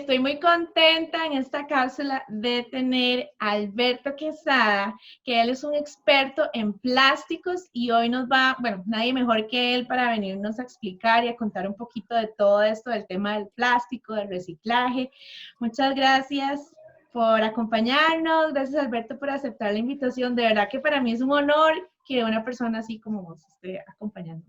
estoy muy contenta en esta cápsula de tener a Alberto Quesada, que él es un experto en plásticos y hoy nos va, bueno, nadie mejor que él para venirnos a explicar y a contar un poquito de todo esto, del tema del plástico, del reciclaje. Muchas gracias por acompañarnos, gracias Alberto por aceptar la invitación. De verdad que para mí es un honor que una persona así como vos esté acompañando.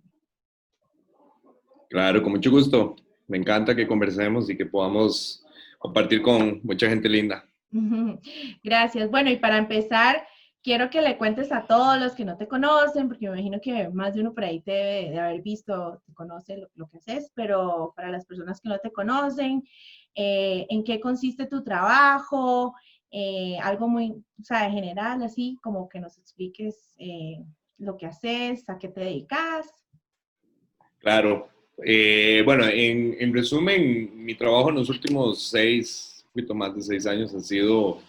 Claro, con mucho gusto. Me encanta que conversemos y que podamos compartir con mucha gente linda. Gracias. Bueno, y para empezar, quiero que le cuentes a todos los que no te conocen, porque me imagino que más de uno por ahí te debe de haber visto, te conoce lo que haces, pero para las personas que no te conocen, ¿en qué consiste tu trabajo? Algo muy, o sea, general, así como que nos expliques lo que haces, a qué te dedicas. Claro. Bueno, en resumen, mi trabajo en los últimos un poquito más de 6 años ha sido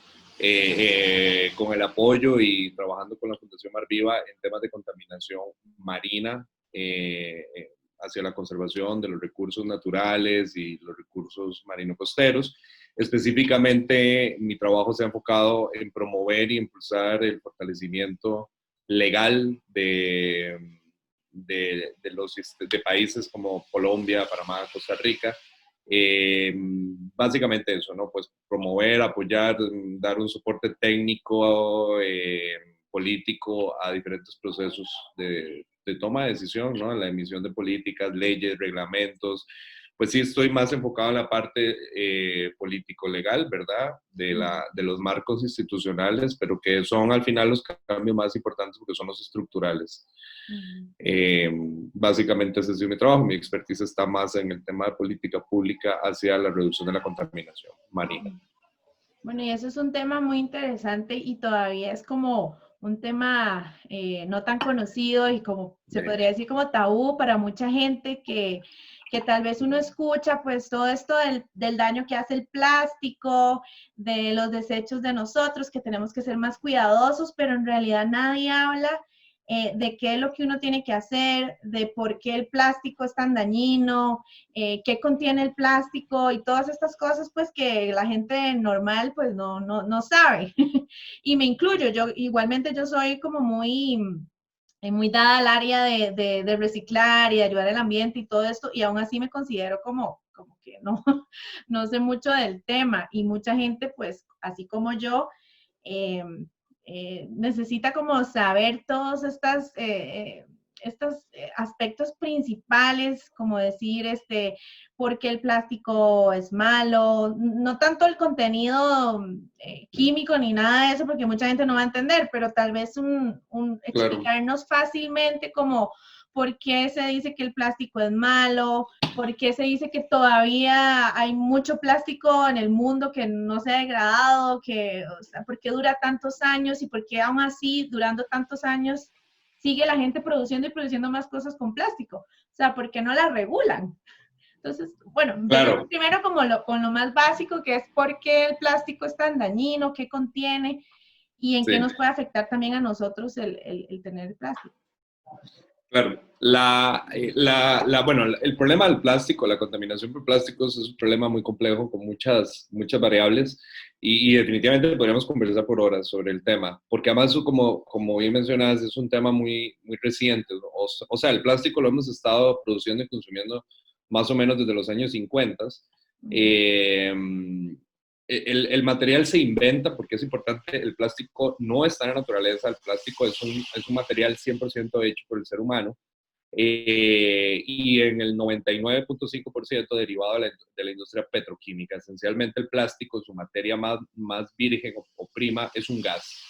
con el apoyo y trabajando con la Fundación Mar Viva en temas de contaminación marina hacia la conservación de los recursos naturales y los recursos marino-costeros. Específicamente, mi trabajo se ha enfocado en promover y impulsar el fortalecimiento legal de países como Colombia, Panamá, Costa Rica. Básicamente eso, ¿no? Pues promover, apoyar, dar un soporte técnico, político a diferentes procesos de toma de decisión, ¿no? En la emisión de políticas, leyes, reglamentos. Pues sí, estoy más enfocado en la parte político-legal, ¿verdad? De los marcos institucionales, pero que son al final los cambios más importantes porque son los estructurales. Básicamente ese ha sido mi trabajo. Mi expertise está más en el tema de política pública hacia la reducción de la contaminación marina. Bueno, y eso es un tema muy interesante y todavía es como un tema no tan conocido y como se podría decir como tabú para mucha gente que tal vez uno escucha pues todo esto del daño que hace el plástico, de los desechos de nosotros, que tenemos que ser más cuidadosos, pero en realidad nadie habla de qué es lo que uno tiene que hacer, de por qué el plástico es tan dañino, qué contiene el plástico y todas estas cosas pues que la gente normal pues no sabe. Y me incluyo, yo igualmente yo soy como muy dada al área de reciclar y de ayudar al ambiente y todo esto, y aún así me considero como que no, no sé mucho del tema, y mucha gente, pues, así como yo, eh, necesita como saber todos estos aspectos principales, como decir, por qué el plástico es malo, no tanto el contenido químico ni nada de eso, porque mucha gente no va a entender, pero tal vez explicarnos fácilmente como por qué se dice que el plástico es malo, por qué se dice que todavía hay mucho plástico en el mundo que no se ha degradado, o sea, por qué dura tantos años y por qué aún así, durando tantos años, sigue la gente produciendo y produciendo más cosas con plástico. O sea, ¿por qué no la regulan? Entonces, bueno, empecemos primero como con lo más básico, que es por qué el plástico es tan dañino, qué contiene y en qué nos puede afectar también a nosotros el tener el plástico. Claro, bueno, el problema del plástico, la contaminación por plásticos es un problema muy complejo con muchas variables y definitivamente podríamos conversar por horas sobre el tema, porque además, como bien mencionas, es un tema muy reciente. O sea, el plástico lo hemos estado produciendo y consumiendo más o menos desde los años 50. El material se inventa porque es importante, el plástico no está en la naturaleza, el plástico es un material 100% hecho por el ser humano y en el 99.5% derivado de la industria petroquímica. Esencialmente el plástico, su materia más virgen o prima, es un gas.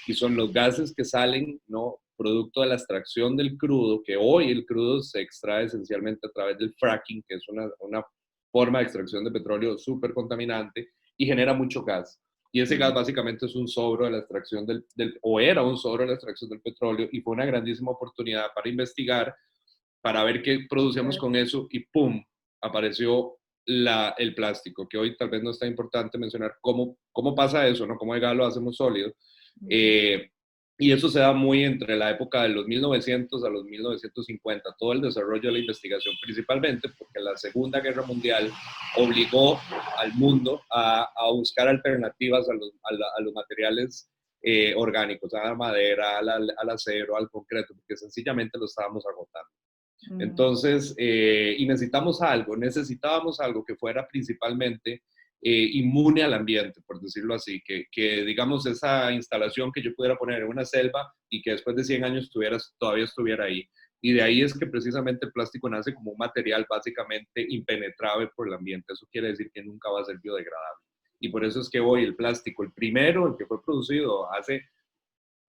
Y son los gases que salen, ¿no?, producto de la extracción del crudo, que hoy el crudo se extrae esencialmente a través del fracking, que es una forma de extracción de petróleo súper contaminante, y genera mucho gas. Y ese gas básicamente es un sobro de la extracción o era un sobro de la extracción del petróleo, y fue una grandísima oportunidad para investigar, para ver qué producíamos con eso, y ¡pum!, apareció el plástico, que hoy tal vez no es tan importante mencionar cómo pasa eso, ¿no? Cómo el gas lo hacemos sólido. Y eso se da muy entre la época de los 1900 a los 1950, todo el desarrollo de la investigación, principalmente porque la Segunda Guerra Mundial obligó al mundo a buscar alternativas a los materiales orgánicos, a la madera, al acero, al concreto, porque sencillamente lo estábamos agotando. Entonces, y necesitábamos algo que fuera principalmente inmune al ambiente, por decirlo así, que digamos esa instalación que yo pudiera poner en una selva y que después de 100 años todavía estuviera ahí. Y de ahí es que precisamente el plástico nace como un material básicamente impenetrable por el ambiente. Eso quiere decir que nunca va a ser biodegradable. Y por eso es que hoy el plástico, el primero, el que fue producido hace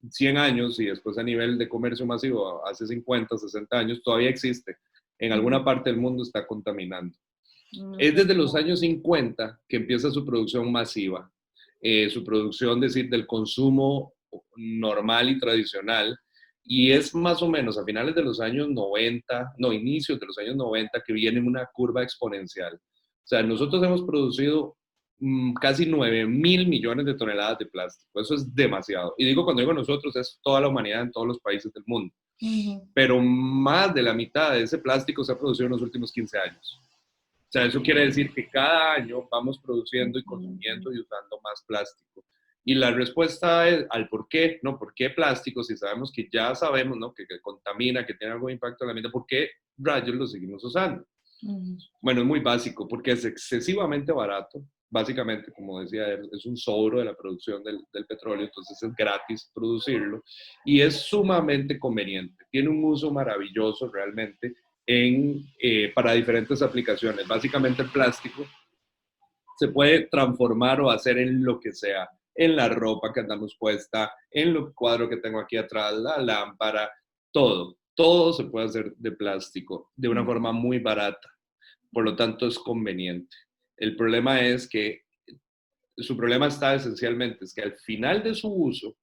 100 años y después a nivel de comercio masivo hace 50, 60 años, todavía existe. En alguna parte del mundo está contaminando. Es desde los años 50 que empieza su producción masiva, su producción, decir, del consumo normal y tradicional, y es más o menos a finales de los años 90, no, inicios de los años 90, que viene una curva exponencial. O sea, nosotros hemos producido casi 9.000 millones de toneladas de plástico. Eso es demasiado. Y cuando digo nosotros, es toda la humanidad en todos los países del mundo. Pero más de la mitad de ese plástico se ha producido en los últimos 15 años. O sea, eso quiere decir que cada año vamos produciendo y consumiendo y usando más plástico. Y la respuesta es, al por qué, ¿no? ¿Por qué plástico? Si sabemos que ya sabemos, ¿no? Que contamina, que tiene algún impacto en la vida, ¿por qué rayos lo seguimos usando? Bueno, es muy básico, porque es excesivamente barato. Básicamente, como decía, es un sobro de la producción del petróleo, entonces es gratis producirlo y es sumamente conveniente. Tiene un uso maravilloso realmente para diferentes aplicaciones. Básicamente el plástico se puede transformar o hacer en lo que sea, en la ropa que andamos puesta, en el cuadro que tengo aquí atrás, la lámpara, todo se puede hacer de plástico de una forma muy barata, por lo tanto es conveniente. El problema es que su problema está esencialmente, es que al final de su uso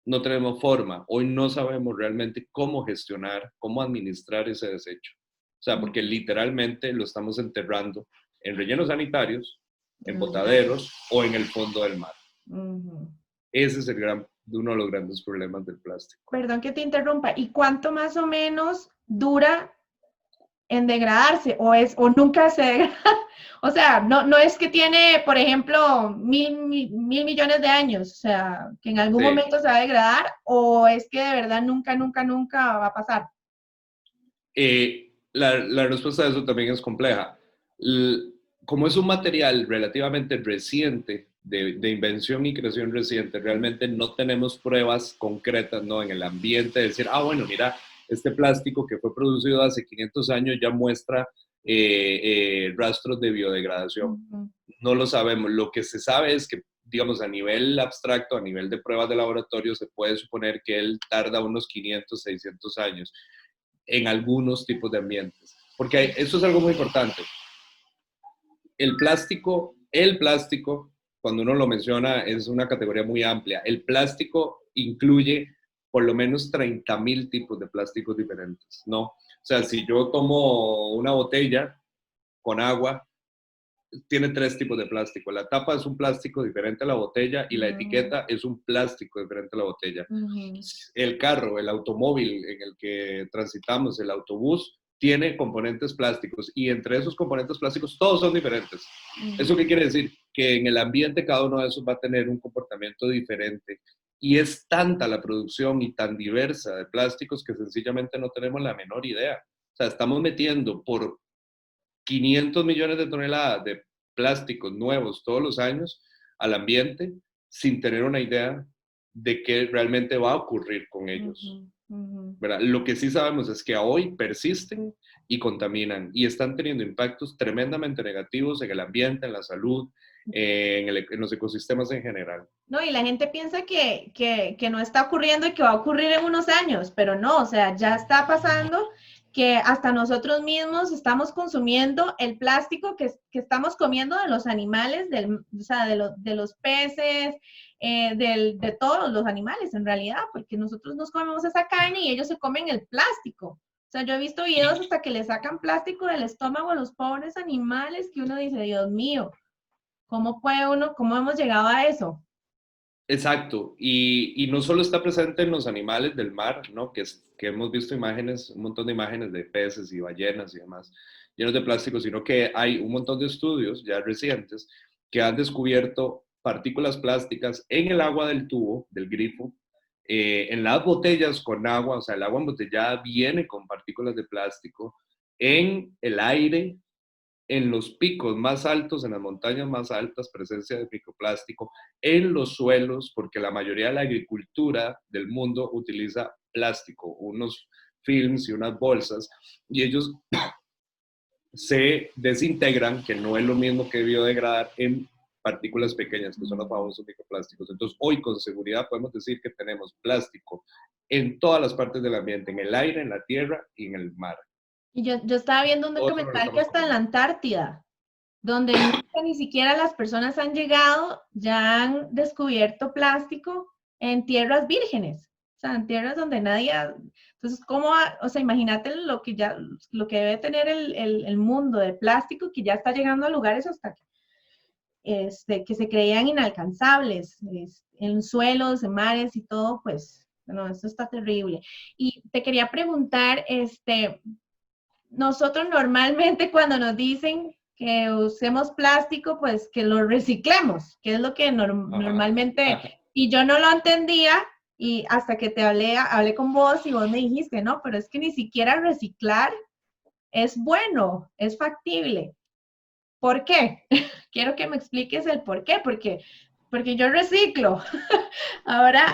no tenemos forma, hoy no sabemos realmente cómo gestionar, cómo administrar ese desecho. O sea, porque literalmente lo estamos enterrando en rellenos sanitarios, en botaderos o en el fondo del mar. Ese es uno de los grandes problemas del plástico. Perdón que te interrumpa. ¿Y cuánto más o menos dura en degradarse o nunca se degrada? O sea, no es que tiene, por ejemplo, mil millones de años, o sea, que en algún momento se va a degradar, o es que de verdad nunca va a pasar. La respuesta a eso también es compleja. Como es un material relativamente reciente, de invención y creación reciente, realmente no tenemos pruebas concretas, ¿no? En el ambiente de decir, bueno, mira, este plástico que fue producido hace 500 años ya muestra rastros de biodegradación. No lo sabemos. Lo que se sabe es que, digamos, a nivel abstracto, a nivel de pruebas de laboratorio, se puede suponer que él tarda unos 500, 600 años en algunos tipos de ambientes. Porque eso es algo muy importante. El plástico, cuando uno lo menciona, es una categoría muy amplia. El plástico incluye por lo menos 30.000 tipos de plásticos diferentes, ¿no? O sea, si yo tomo una botella con agua, tiene 3 tipos de plástico. La tapa es un plástico diferente a la botella y la etiqueta es un plástico diferente a la botella. El carro, el automóvil en el que transitamos, el autobús, tiene componentes plásticos y entre esos componentes plásticos todos son diferentes. ¿Eso qué quiere decir? Que en el ambiente cada uno de esos va a tener un comportamiento diferente. Y es tanta la producción y tan diversa de plásticos que sencillamente no tenemos la menor idea. O sea, estamos metiendo por 500 millones de toneladas de plásticos nuevos todos los años al ambiente sin tener una idea de qué realmente va a ocurrir con ellos. ¿Verdad? Lo que sí sabemos es que hoy persisten y contaminan y están teniendo impactos tremendamente negativos en el ambiente, en la salud, en los ecosistemas en general. No, y la gente piensa que no está ocurriendo y que va a ocurrir en unos años, pero no, o sea, ya está pasando que hasta nosotros mismos estamos consumiendo el plástico que estamos comiendo de los animales, o sea, de los peces, de todos los animales en realidad, porque nosotros nos comemos esa carne y ellos se comen el plástico. O sea, yo he visto videos hasta que le sacan plástico del estómago a los pobres animales que uno dice, Dios mío, ¿cómo hemos llegado a eso? Exacto, y no solo está presente en los animales del mar, ¿no? Que hemos visto imágenes, un montón de imágenes de peces y ballenas y demás llenos de plástico, sino que hay un montón de estudios ya recientes que han descubierto partículas plásticas en el agua del tubo, del grifo, en las botellas con agua, o sea, el agua embotellada viene con partículas de plástico, en el aire, en los picos más altos, en las montañas más altas, presencia de microplástico, en los suelos, porque la mayoría de la agricultura del mundo utiliza plástico, unos films y unas bolsas, y ellos se desintegran, que no es lo mismo que biodegradar, en partículas pequeñas, que son los famosos microplásticos. Entonces, hoy con seguridad podemos decir que tenemos plástico en todas las partes del ambiente, en el aire, en la tierra y en el mar. Y yo estaba viendo un Todo eso lo documental que estamos hasta en la comiendo. Antártida, donde nunca ni siquiera las personas han llegado, ya han descubierto plástico en tierras vírgenes, o sea, en tierras donde nadie entonces, ¿cómo, o sea, imagínate lo que debe tener el mundo de plástico que ya está llegando a lugares hasta que se creían inalcanzables, en suelos, en mares y todo, pues, bueno, eso está terrible. Y te quería preguntar, nosotros normalmente cuando nos dicen que usemos plástico, pues que lo reciclemos, que es lo que Ajá. normalmente, Ajá. y yo no lo entendía y hasta que hablé con vos y vos me dijiste, no, pero es que ni siquiera reciclar es bueno, es factible. ¿Por qué? Quiero que me expliques el por qué, porque yo reciclo. Ahora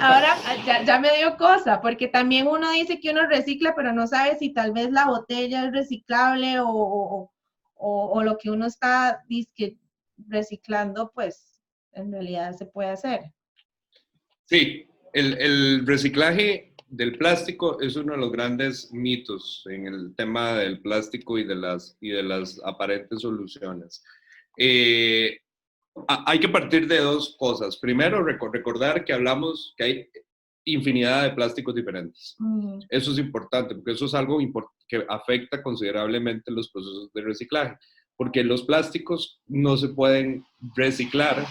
ya me dio cosa, porque también uno dice que uno recicla, pero no sabe si tal vez la botella es reciclable o lo que uno está dizque, reciclando, pues en realidad se puede hacer. Sí, el reciclaje del plástico es uno de los grandes mitos en el tema del plástico y de las aparentes soluciones. Eh, Hay que partir de dos cosas. Primero, recordar que hablamos que hay infinidad de plásticos diferentes. Ujú. Eso es importante, porque eso es algo que afecta considerablemente los procesos de reciclaje, porque los plásticos no se pueden reciclar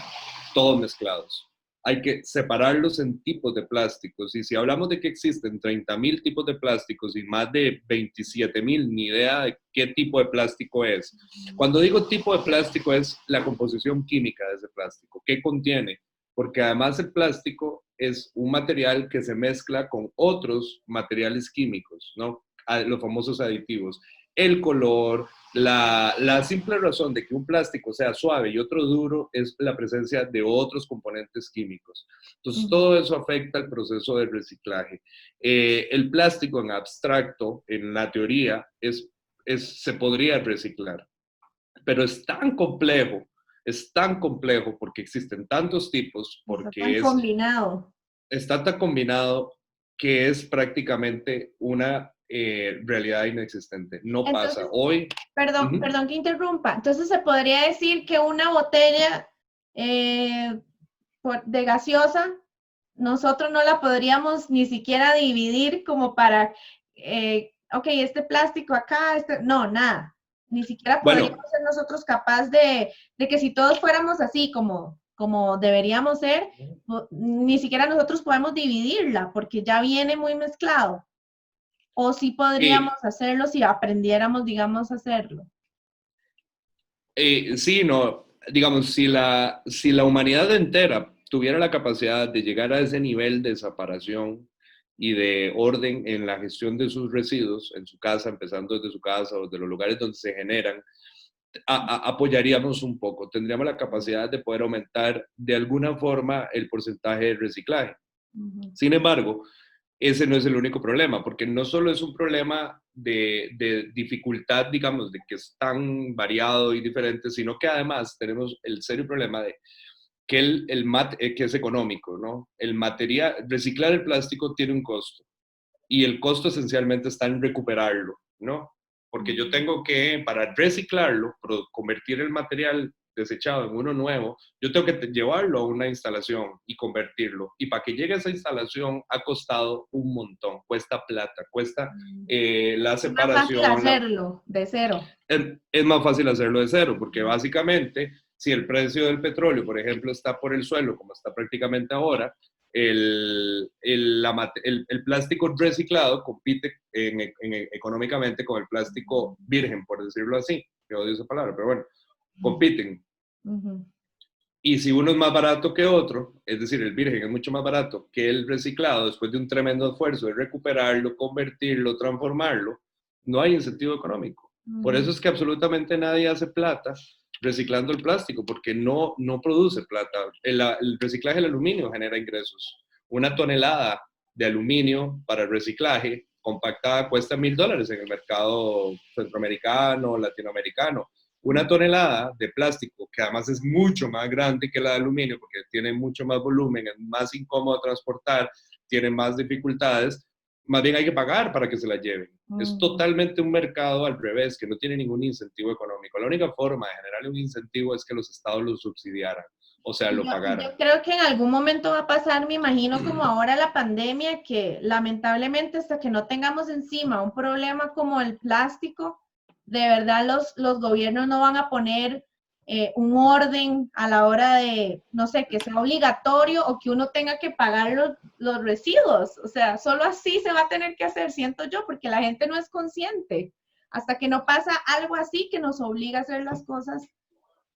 todos mezclados. Hay que separarlos en tipos de plásticos. Y si hablamos de que existen 30.000 tipos de plásticos y más de 27.000, ni idea de qué tipo de plástico es. Cuando digo tipo de plástico es la composición química de ese plástico. ¿Qué contiene? Porque además el plástico es un material que se mezcla con otros materiales químicos, ¿no? Los famosos aditivos. El color, la simple razón de que un plástico sea suave y otro duro es la presencia de otros componentes químicos. Entonces, Ujú. todo eso afecta el proceso de reciclaje. El plástico en abstracto, en la teoría, se podría reciclar, pero es tan complejo porque existen tantos tipos, Está tan porque combinado. está tan combinado que es prácticamente una realidad inexistente. No pasa. Entonces, Hoy, uh-huh. perdón que interrumpa. Entonces se podría decir que una botella eh, de gaseosa, nosotros no la podríamos ni siquiera dividir como para, ok, este plástico acá, no, nada. Ni siquiera Bueno, podríamos ser nosotros capaz de que si todos fuéramos así como deberíamos ser, ni siquiera nosotros podemos dividirla porque ya viene muy mezclado. O sí podríamos eh, hacerlo si aprendiéramos, digamos, a hacerlo. sí, no, digamos, si la humanidad entera tuviera la capacidad de llegar a ese nivel de separación y de orden en la gestión de sus residuos en su casa, empezando desde su casa o de los lugares donde se generan, apoyaríamos un poco, tendríamos la capacidad de poder aumentar de alguna forma el porcentaje de reciclaje. Ujú. Sin embargo, ese no es el único problema, porque no solo es un problema de dificultad, digamos, de que es tan variado y diferente, sino que además tenemos el serio problema de que, que es económico, ¿no? El material, reciclar el plástico tiene un costo y el costo esencialmente está en recuperarlo, ¿no? Porque yo Ujú. tengo que, para reciclarlo, convertir el material desechado en uno nuevo, yo tengo que llevarlo a una instalación y convertirlo. Y para que llegue a esa instalación ha costado un montón, cuesta plata, cuesta la Es más fácil separación, hacerlo de cero. es más fácil hacerlo de cero, porque básicamente si el precio del petróleo, por ejemplo, está por el suelo, como está prácticamente ahora, el plástico reciclado compite económicamente con el plástico virgen, por decirlo así, que odio esa palabra, pero bueno, compiten. Ujú. Y si uno es más barato que otro, es decir, el virgen es mucho más barato que el reciclado, después de un tremendo esfuerzo de recuperarlo, convertirlo, transformarlo, no hay incentivo económico. Por eso es que absolutamente nadie hace plata reciclando el plástico, porque no produce plata. El reciclaje del aluminio genera ingresos. Una tonelada de aluminio para el reciclaje compactada cuesta $1,000 en el mercado centroamericano, latinoamericano. Una tonelada de plástico, que además es mucho más grande que la de aluminio, porque tiene mucho más volumen, es más incómodo transportar, tiene más dificultades, más bien hay que pagar para que se la lleven. Es totalmente un mercado al revés, que no tiene ningún incentivo económico. La única forma de generarle un incentivo es que los estados lo subsidiaran, o sea, lo pagaran. Yo creo que en algún momento va a pasar, me imagino, como ahora la pandemia, que lamentablemente hasta que no tengamos encima un problema como el plástico, de verdad los gobiernos no van a poner un orden a la hora de, no sé, que sea obligatorio o que uno tenga que pagar los residuos. O sea, solo así se va a tener que hacer, siento yo, porque la gente no es consciente. Hasta que no pasa algo así que nos obliga a hacer las cosas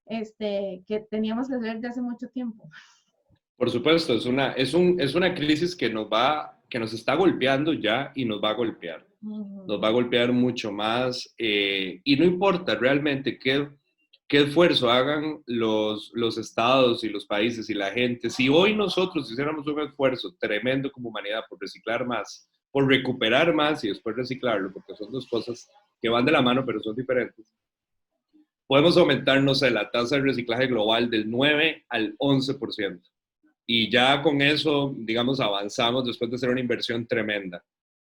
que teníamos que hacer desde hace mucho tiempo. Por supuesto, es una crisis que nos está golpeando ya y nos va a golpear. Nos va a golpear mucho más y no importa realmente qué esfuerzo hagan los estados y los países y la gente. Si hoy nosotros hiciéramos un esfuerzo tremendo como humanidad por reciclar más, por recuperar más y después reciclarlo, porque son dos cosas que van de la mano pero son diferentes, podemos aumentar, no sé, la tasa de reciclaje global del 9 al 11%. Y ya con eso, digamos, avanzamos después de hacer una inversión tremenda.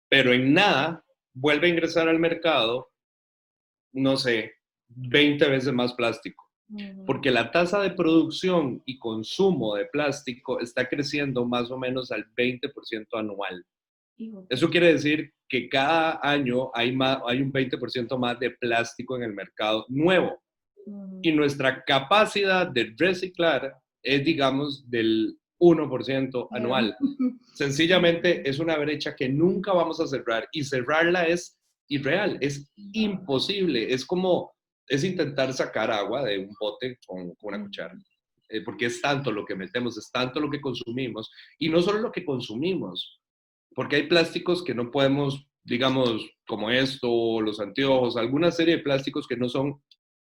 Pero en nada vuelve a ingresar al mercado, no sé, 20 veces más plástico. Porque la tasa de producción y consumo de plástico está creciendo más o menos al 20% anual. Eso quiere decir que cada año hay un 20% más de plástico en el mercado nuevo. Y nuestra capacidad de reciclar es, digamos, del 1% anual. Sencillamente es una brecha que nunca vamos a cerrar y cerrarla es irreal, es imposible. Es intentar sacar agua de un bote con una cuchara. Porque es tanto lo que metemos, es tanto lo que consumimos. Y no solo lo que consumimos, porque hay plásticos que no podemos, digamos, como esto, los anteojos, alguna serie de plásticos que no son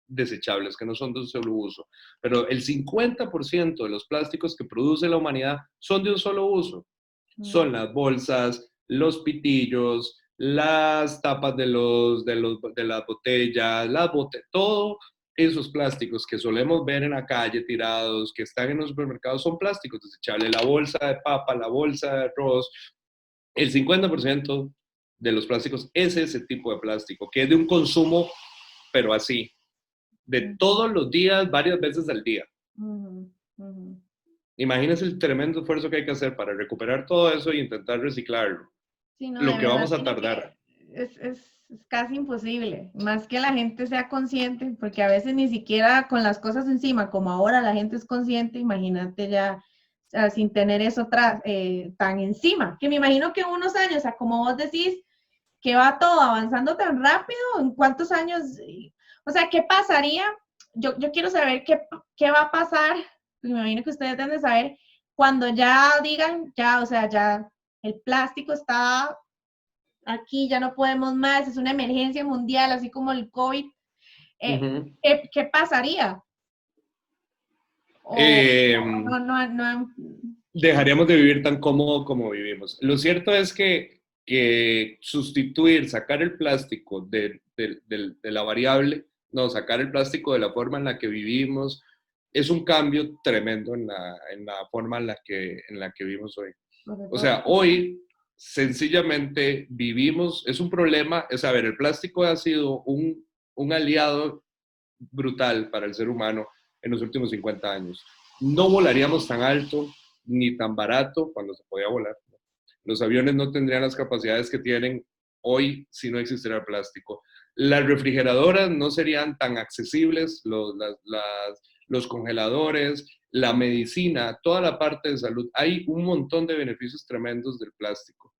desechables, que no son de un solo uso. Pero el 50% de los plásticos que produce la humanidad son de un solo uso. Son las bolsas, los pitillos, las tapas de las botellas, todos esos plásticos que solemos ver en la calle tirados, que están en los supermercados, son plásticos desechables. La bolsa de papa, la bolsa de arroz, el 50% de los plásticos es ese tipo de plástico, que es de un consumo, pero así, de todos los días, varias veces al día. Imagínense el tremendo esfuerzo que hay que hacer para recuperar todo eso e intentar reciclarlo. Sí, no, Lo de que verdad vamos a tardar. es casi imposible, más que la gente sea consciente, porque a veces ni siquiera con las cosas encima, como ahora la gente es consciente, imagínate ya, o sea, sin tener eso tan encima, que me imagino que en unos años, o sea, como vos decís, que va todo avanzando tan rápido, ¿en cuántos años? O sea, ¿qué pasaría? Yo quiero saber qué va a pasar, me imagino que ustedes deben de saber, cuando ya digan, ya, o sea, ya el plástico está aquí, ya no podemos más, es una emergencia mundial, así como el COVID. ¿Qué pasaría? No. Dejaríamos de vivir tan cómodo como vivimos. Lo cierto es que sustituir, sacar el plástico de la variable, no, sacar el plástico de la forma en la que vivimos, es un cambio tremendo en la forma en la que vivimos hoy. O sea, hoy sencillamente vivimos, es un problema, es a ver, el plástico ha sido un aliado brutal para el ser humano en los últimos 50 años. No volaríamos tan alto ni tan barato cuando se podía volar. Los aviones no tendrían las capacidades que tienen hoy si no existiera el plástico. Las refrigeradoras no serían tan accesibles, los congeladores, la medicina, toda la parte de salud. Hay un montón de beneficios tremendos del plástico.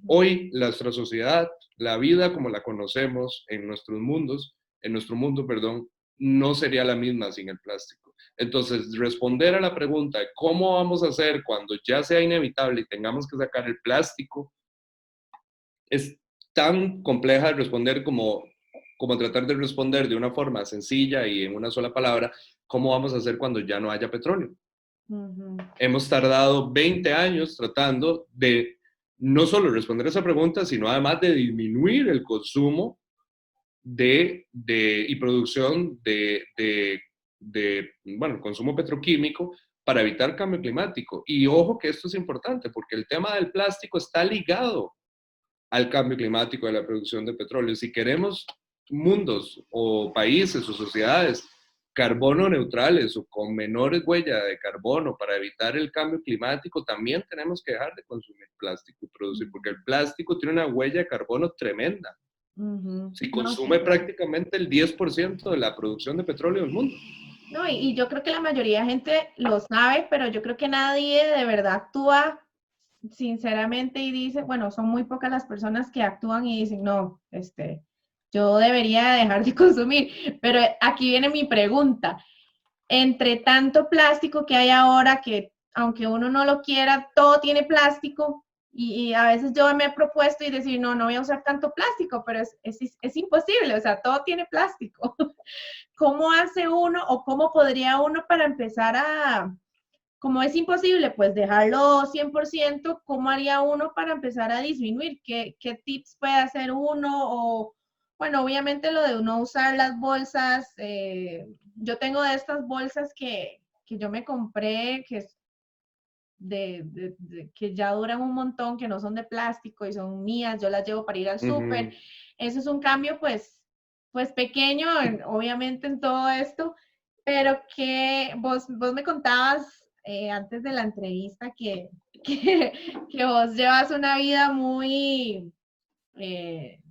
Hoy, nuestra sociedad, la vida como la conocemos en nuestros mundos, en nuestro mundo, perdón, no sería la misma sin el plástico. Entonces, responder a la pregunta de cómo vamos a hacer cuando ya sea inevitable y tengamos que sacar el plástico, es tan compleja de responder como tratar de responder de una forma sencilla y en una sola palabra, ¿cómo vamos a hacer cuando ya no haya petróleo? Hemos tardado 20 años tratando de no solo responder esa pregunta, sino además de disminuir el consumo y producción bueno, consumo petroquímico para evitar cambio climático. Y ojo que esto es importante, porque el tema del plástico está ligado al cambio climático de la producción de petróleo. Si queremos mundos o países o sociedades carbono neutrales o con menores huellas de carbono para evitar el cambio climático, también tenemos que dejar de consumir plástico y producir, porque el plástico tiene una huella de carbono tremenda. Si consume prácticamente el 10% de la producción de petróleo del mundo. No, y yo creo que la mayoría de gente lo sabe, pero yo creo que nadie de verdad actúa sinceramente y dice, bueno, son muy pocas las personas que actúan y dicen, no, yo debería dejar de consumir. Pero aquí viene mi pregunta. Entre tanto plástico que hay ahora, que aunque uno no lo quiera, todo tiene plástico, y a veces yo me he propuesto y decir, no, no voy a usar tanto plástico, pero es imposible, o sea, todo tiene plástico. ¿Cómo hace uno o cómo podría uno para empezar a, como es imposible, pues dejarlo 100%, ¿cómo haría uno para empezar a disminuir? ¿Qué tips puede hacer uno? O, bueno, obviamente lo de no usar las bolsas. Yo tengo de estas bolsas que yo me compré, que es que ya duran un montón, que no son de plástico y son mías, yo las llevo para ir al súper. Eso es un cambio, pues pequeño, obviamente en todo esto, pero que vos me contabas antes de la entrevista que vos llevas una vida muy,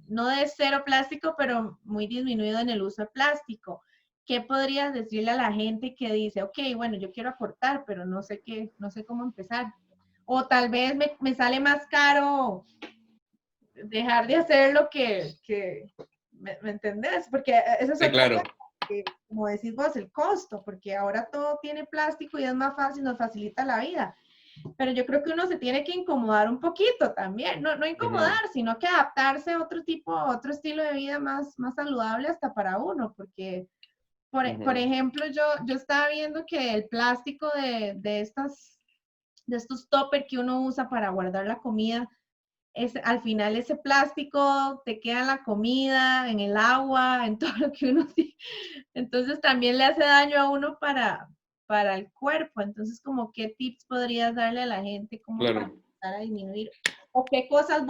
no de cero plástico, pero muy disminuido en el uso de plástico. ¿Qué podrías decirle a la gente que dice, ok, bueno, yo quiero aportar, pero no sé no sé cómo empezar? O tal vez me sale más caro dejar de hacer lo que ¿me entendés? Porque eso es sí, otra claro. cosa, que, como decís vos, el costo, porque ahora todo tiene plástico y es más fácil, nos facilita la vida. Pero yo creo que uno se tiene que incomodar un poquito también, no incomodar, sino que adaptarse a otro tipo, a otro estilo de vida más saludable hasta para uno, porque, por ejemplo, yo estaba viendo que el plástico de estos toppers que uno usa para guardar la comida, al final ese plástico te queda en la comida, en el agua, en todo lo que uno tiene. Entonces también le hace daño a uno para el cuerpo. Entonces, como qué tips podrías darle a la gente como para empezar a disminuir? O qué cosas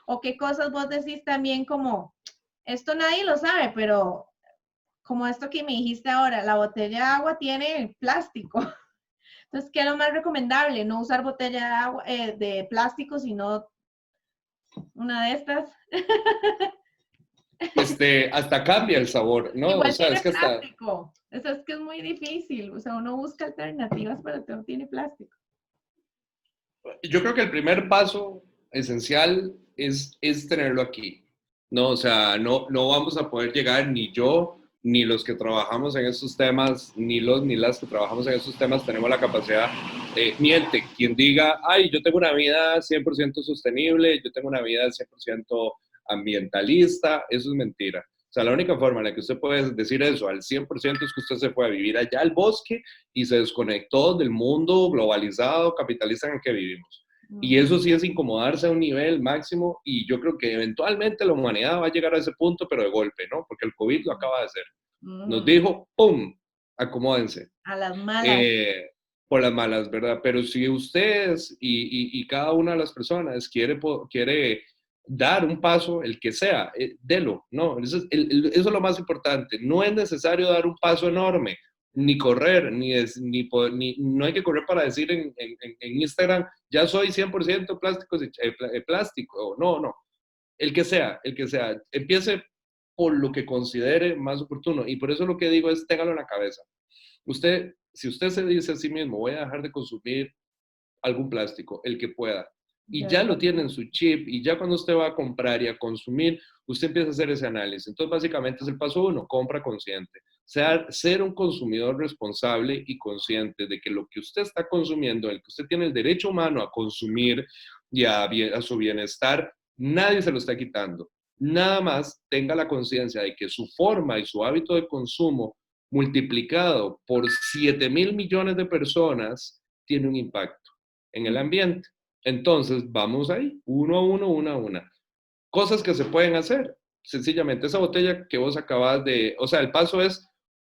o qué cosas vos decís también como, esto nadie lo sabe, pero como esto que me dijiste ahora, la botella de agua tiene plástico. Entonces, ¿qué es lo más recomendable? No usar botella de agua, de plástico, sino una de estas. Hasta cambia el sabor, ¿no? Igual O sea, tiene es que hasta... plástico. Eso es que es muy difícil. O sea, uno busca alternativas, pero todo tiene plástico. Yo creo que el primer paso esencial es tenerlo aquí, ¿no? O sea, no vamos a poder llegar ni yo, ni los que trabajamos en estos temas, ni las que trabajamos en estos temas tenemos la capacidad, miente, quien diga, ay, yo tengo una vida 100% sostenible, yo tengo una vida 100% ambientalista, eso es mentira. O sea, la única forma en la que usted puede decir eso al 100% es que usted se fue a vivir allá al bosque y se desconectó del mundo globalizado, capitalista en el que vivimos. Y eso sí es incomodarse a un nivel máximo y yo creo que eventualmente la humanidad va a llegar a ese punto, pero de golpe, ¿no? Porque el COVID lo acaba de hacer. Nos dijo, ¡pum!, acomódense. A las malas. Por las malas, ¿verdad? Pero si ustedes y cada una de las personas quiere dar un paso, el que sea, delo, ¿no? Eso es lo más importante. No es necesario dar un paso enorme, ni correr, no hay que correr para decir en Instagram, ya soy 100% plástico. No. El que sea. Empiece por lo que considere más oportuno. Y por eso lo que digo es, téngalo en la cabeza. Si usted se dice a sí mismo, voy a dejar de consumir algún plástico, el que pueda, y De ya lo verdad. tiene en su chip, y ya cuando usted va a comprar y a consumir, usted empieza a hacer ese análisis. Entonces, básicamente es el paso uno, compra consciente. Ser un consumidor responsable y consciente de que lo que usted está consumiendo, el que usted tiene el derecho humano a consumir y a su bienestar, nadie se lo está quitando. Nada más tenga la conciencia de que su forma y su hábito de consumo multiplicado por 7.000 millones de personas tiene un impacto en el ambiente. Entonces, vamos ahí, uno a uno, una a una. Cosas que se pueden hacer. Sencillamente, esa botella que vos acabas de, o sea, el paso es,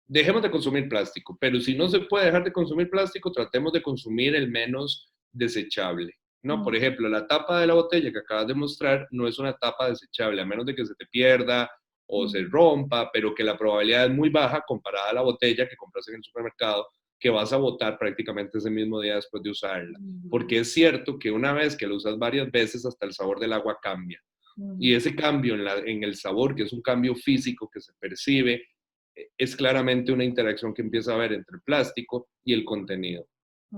dejemos de consumir plástico, pero si no se puede dejar de consumir plástico, tratemos de consumir el menos desechable. No, por ejemplo, la tapa de la botella que acabas de mostrar no es una tapa desechable, a menos de que se te pierda o se rompa, pero que la probabilidad es muy baja comparada a la botella que compras en el supermercado, que vas a botar prácticamente ese mismo día después de usarla. Porque es cierto que una vez que lo usas varias veces, hasta el sabor del agua cambia. Y ese cambio en el sabor, que es un cambio físico que se percibe, es claramente una interacción que empieza a haber entre el plástico y el contenido.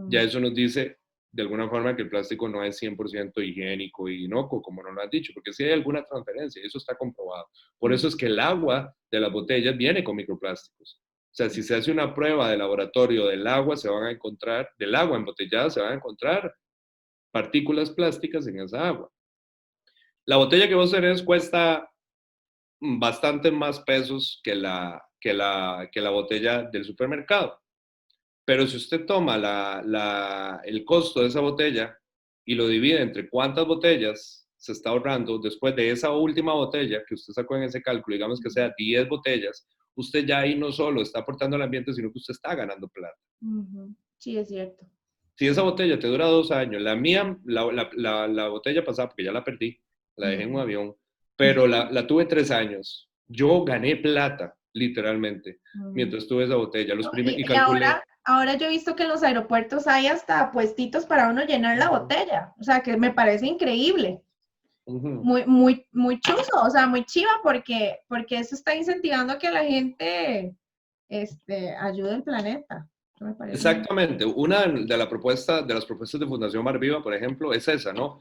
Ya eso nos dice de alguna forma que el plástico no es 100% higiénico y inocuo, como nos lo han dicho, porque sí hay alguna transferencia, y eso está comprobado. Por eso es que el agua de las botellas viene con microplásticos. O sea, si se hace una prueba de laboratorio del agua, se van a encontrar, del agua embotellada, se van a encontrar partículas plásticas en esa agua. La botella que vos tenés cuesta bastante más pesos que la botella del supermercado. Pero si usted toma el costo de esa botella y lo divide entre cuántas botellas se está ahorrando después de esa última botella que usted sacó en ese cálculo, digamos que sea 10 botellas, usted ya ahí no solo está aportando al ambiente, sino que usted está ganando plata. Sí, es cierto. Si esa botella te dura 2 años, la mía, la botella pasada, porque ya la perdí, la dejé en un avión, pero la tuve 3 años. Yo gané plata, literalmente, mientras tuve esa botella. No, Y y calculé. ahora yo he visto que en los aeropuertos hay hasta puestitos para uno llenar la botella. O sea, que me parece increíble. Uh-huh. Muy, muy, muy chuzo, o sea, muy chiva porque eso está incentivando a que la gente ayude al planeta. Eso me parece muy... Exactamente. Una de las propuestas de Fundación Mar Viva, por ejemplo, es esa, ¿no?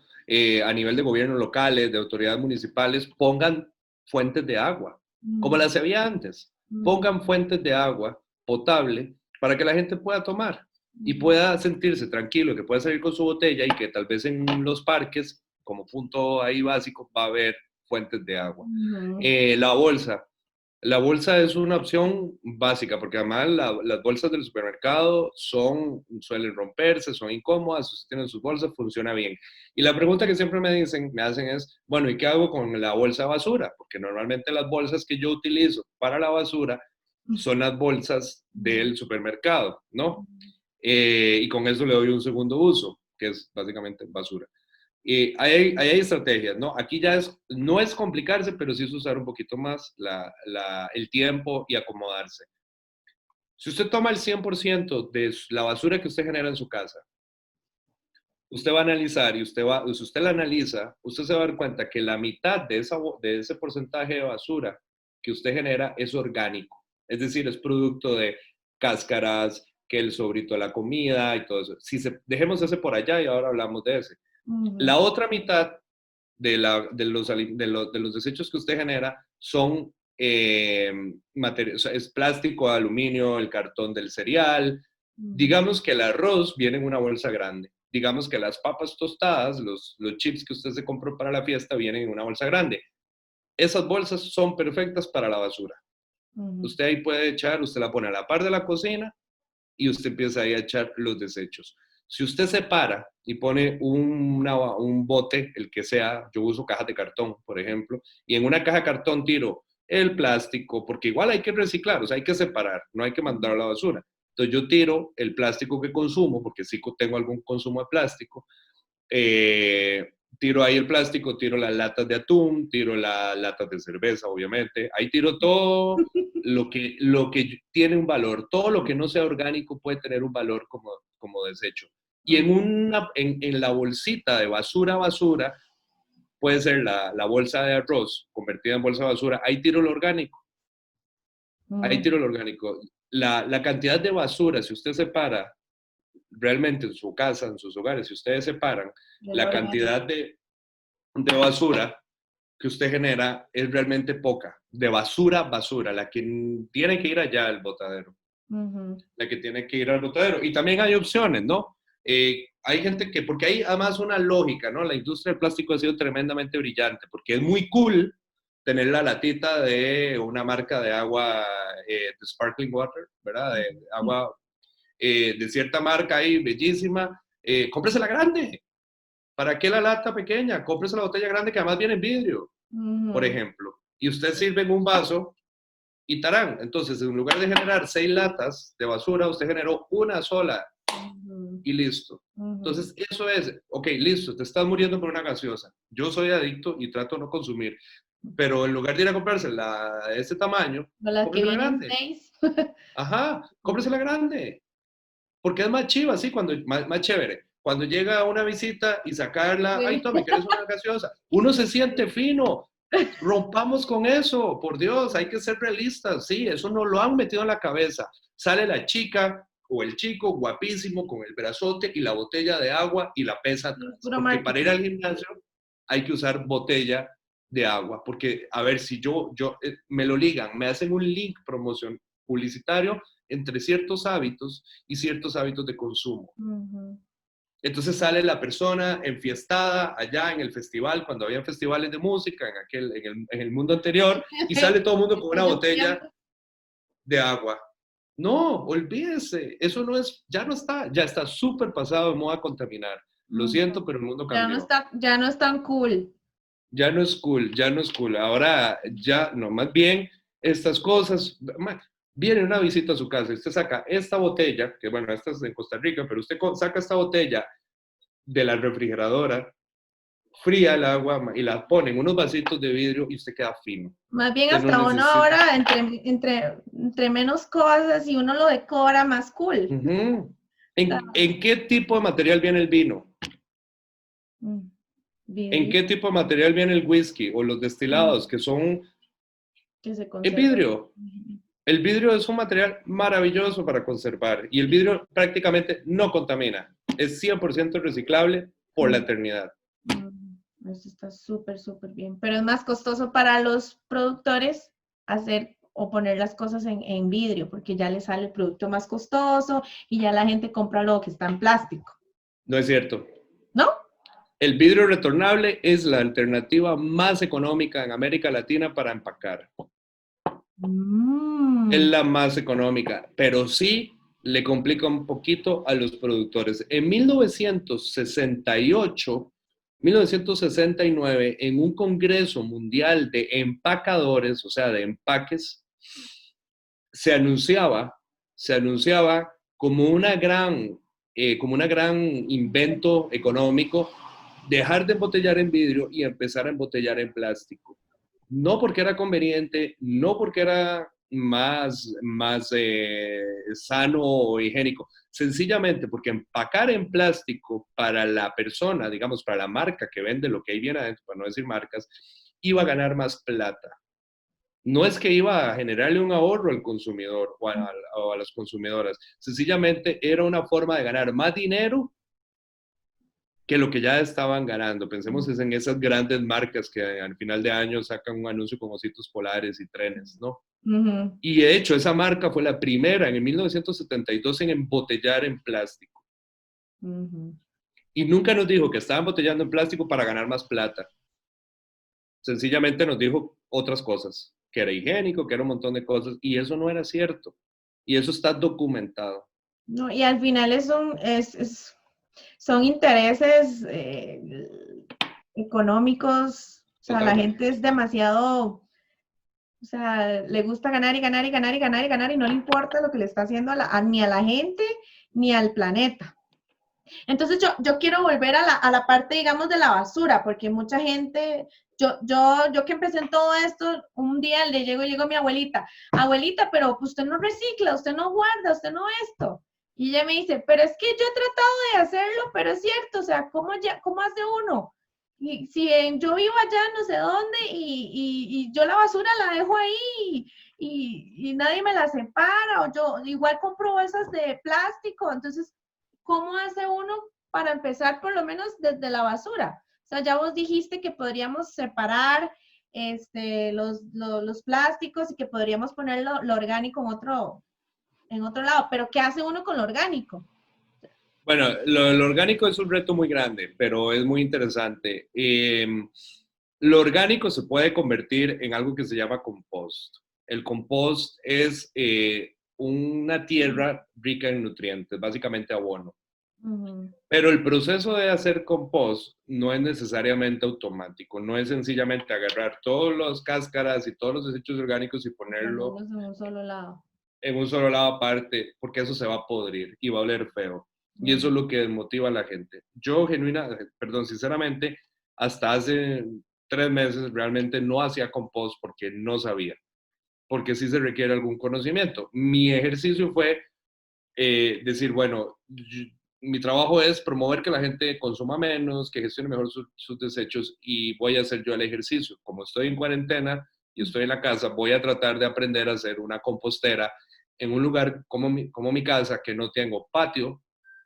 A nivel de gobiernos locales, de autoridades municipales, pongan fuentes de agua, como las había antes. Pongan fuentes de agua potable para que la gente pueda tomar y pueda sentirse tranquilo, que pueda salir con su botella y que tal vez en los parques, como punto ahí básico, va a haber fuentes de agua. La bolsa. La bolsa es una opción básica, porque además las bolsas del supermercado suelen romperse, son incómodas, si usted tiene sus bolsas, funciona bien. Y la pregunta que siempre me hacen es, bueno, ¿y qué hago con la bolsa de basura? Porque normalmente las bolsas que yo utilizo para la basura son las bolsas del supermercado, ¿no? Y con eso le doy un segundo uso, que es básicamente basura. Hay estrategias, ¿no? Aquí ya no es complicarse, pero sí es usar un poquito más el tiempo y acomodarse. Si usted toma el 100% de la basura que usted genera en su casa, usted va a analizar y si usted la analiza, usted se va a dar cuenta que la mitad de ese porcentaje de basura que usted genera es orgánico. Es decir, es producto de cáscaras, que el sobrito de la comida y todo eso. Dejemos ese por allá y ahora hablamos de ese. La otra mitad de los desechos que usted genera son o sea, es plástico, aluminio, el cartón del cereal. Digamos que el arroz viene en una bolsa grande. Digamos que las papas tostadas, los chips que usted se compró para la fiesta, vienen en una bolsa grande. Esas bolsas son perfectas para la basura. Usted ahí puede echar, usted la pone a la par de la cocina y usted empieza ahí a echar los desechos. Si usted separa y pone un bote, el que sea, yo uso cajas de cartón, por ejemplo, y en una caja de cartón tiro el plástico, porque igual hay que reciclar, o sea, hay que separar, no hay que mandar a la basura. Entonces yo tiro el plástico que consumo, porque sí tengo algún consumo de plástico, eh, tiro ahí el plástico, tiro las latas de atún, tiro las latas de cerveza, obviamente. Ahí tiro todo lo que tiene un valor. Todo lo que no sea orgánico puede tener un valor como desecho. Y en la bolsita de basura, puede ser la bolsa de arroz convertida en bolsa de basura, ahí tiro lo orgánico. Ahí tiro lo orgánico. la cantidad de basura, si usted separa realmente en su casa, en sus hogares, si ustedes separan, la cantidad de basura que usted genera es realmente poca. De basura, basura, la que tiene que ir allá al botadero. La que tiene que ir al botadero. Y también hay opciones, ¿no? Hay gente que, porque hay además una lógica, ¿no? La industria del plástico ha sido tremendamente brillante, porque es muy cool tener la latita de una marca de agua, de sparkling water, ¿verdad? De agua de cierta marca ahí, bellísima. Cómprese la grande. ¿Para qué la lata pequeña? Cómprese la botella grande que además viene en vidrio, por ejemplo. Y usted sirve en un vaso y tarán. Entonces, en lugar de generar 6 latas de basura, usted generó una sola y listo. Entonces, eso es, ok, listo, te estás muriendo por una gaseosa. Yo soy adicto y trato de no consumir. Pero en lugar de ir a comprarse la de este tamaño, cómprese la grande. 6. Ajá, cómprese la grande. Porque es más chiva, sí, más chévere. Cuando llega una visita y sacarla, Sí. ay, Tommy, ¿quieres una gaseosa? Uno se siente fino. Rompamos con eso, por Dios, hay que ser realistas, sí, eso no lo han metido en la cabeza. Sale la chica o el chico guapísimo con el brazote y la botella de agua y la pesa atrás. Porque para ir al gimnasio hay que usar botella de agua, porque a ver si me lo ligan, me hacen un link promoción publicitario entre ciertos hábitos y ciertos hábitos de consumo. Entonces sale la persona enfiestada allá en el festival, cuando había festivales de música, en el mundo anterior, y sale todo el mundo con una botella de agua. No, olvídese, eso no es, ya está súper pasado de moda contaminar. Lo siento, pero el mundo cambió. Ya no es tan cool. Ya no es cool, ya no es cool. Ahora ya, no, más bien estas cosas, viene una visita a su casa y usted saca esta botella, que bueno, esta es en Costa Rica, pero usted saca esta botella de la refrigeradora, fría el agua y la pone en unos vasitos de vidrio y usted queda fino. Más bien hasta no uno ahora, entre menos cosas y uno lo decora, más cool. ¿En qué tipo de material viene el vino? ¿En qué tipo de material viene el whisky o los destilados que son en vidrio? El vidrio es un material maravilloso para conservar y el vidrio prácticamente no contamina. Es 100% reciclable por la eternidad. Eso está súper, súper bien. Pero es más costoso para los productores hacer o poner las cosas en vidrio, porque ya les sale el producto más costoso y ya la gente compra lo que está en plástico. No es cierto. ¿No? El vidrio retornable es la alternativa más económica en América Latina para empacar. Es la más económica, pero sí le complica un poquito a los productores. En 1969, en un congreso mundial de empacadores, o sea, de empaques, se anunciaba como una gran invento económico dejar de embotellar en vidrio y empezar a embotellar en plástico. No porque era conveniente, no porque era más sano o higiénico, sencillamente porque empacar en plástico para la persona, digamos, para la marca que vende lo que ahí viene adentro, para no decir marcas, iba a ganar más plata. No es que iba a generarle un ahorro al consumidor o a las consumidoras, sencillamente era una forma de ganar más dinero que lo que ya estaban ganando. Pensemos en esas grandes marcas que al final de año sacan un anuncio con ositos polares y trenes, ¿no? Y de hecho, esa marca fue la primera en 1972 en embotellar en plástico. Y nunca nos dijo que estaba embotellando en plástico para ganar más plata. Sencillamente nos dijo otras cosas, que era higiénico, que era un montón de cosas, y eso no era cierto. Y eso está documentado. No, y al final son intereses económicos, o sea, la gente es demasiado, o sea, le gusta ganar y ganar y ganar y ganar y ganar y no le importa lo que le está haciendo ni a la gente ni al planeta. Entonces yo quiero volver a la parte, digamos, de la basura, porque mucha gente, yo que empecé en todo esto, un día le llego a mi abuelita, pero usted no recicla, usted no guarda, usted no esto. Y ella me dice, pero es que yo he tratado de hacerlo, pero es cierto, o sea, ¿cómo hace uno? Y si yo vivo allá no sé dónde y yo la basura la dejo ahí y nadie me las separa, o yo igual compro bolsas de plástico, entonces, ¿cómo hace uno para empezar por lo menos desde la basura? O sea, ya vos dijiste que podríamos separar los plásticos y que podríamos poner lo orgánico en otro lado, pero ¿qué hace uno con lo orgánico? Bueno, lo orgánico es un reto muy grande, pero es muy interesante. Lo orgánico se puede convertir en algo que se llama compost. El compost es una tierra rica en nutrientes, básicamente abono. Pero el proceso de hacer compost no es necesariamente automático, no es sencillamente agarrar todas las cáscaras y todos los desechos orgánicos y ponerlo Ponerlos en un solo lado. en un solo lado aparte, porque eso se va a podrir y va a oler feo. Y eso es lo que desmotiva a la gente. Yo sinceramente, hasta hace 3 meses realmente no hacía compost porque no sabía, porque sí se requiere algún conocimiento. Mi ejercicio fue decir, bueno, mi trabajo es promover que la gente consuma menos, que gestione mejor sus desechos y voy a hacer yo el ejercicio. Como estoy en cuarentena y estoy en la casa, voy a tratar de aprender a hacer una compostera en un lugar como mi casa, que no tengo patio,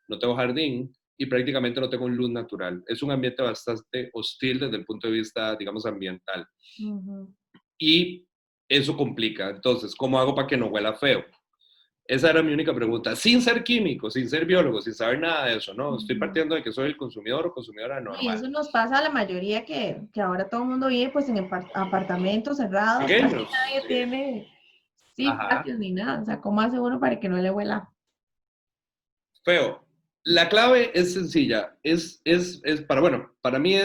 no tengo jardín y prácticamente no tengo luz natural. Es un ambiente bastante hostil desde el punto de vista, digamos, ambiental. Y eso complica. Entonces, ¿cómo hago para que no huela feo? Esa era mi única pregunta, sin ser químico, sin ser biólogo, sin saber nada de eso, ¿no? Estoy partiendo de que soy el consumidor o consumidora No, y normal. eso nos pasa a la mayoría que ahora todo el mundo vive pues en apartamentos cerrados, casi Pequeños. nadie tiene, sí, Ajá. patios ni nada. O sea, ¿cómo hace uno para que no le huela? Feo. La clave es sencilla. Para mí,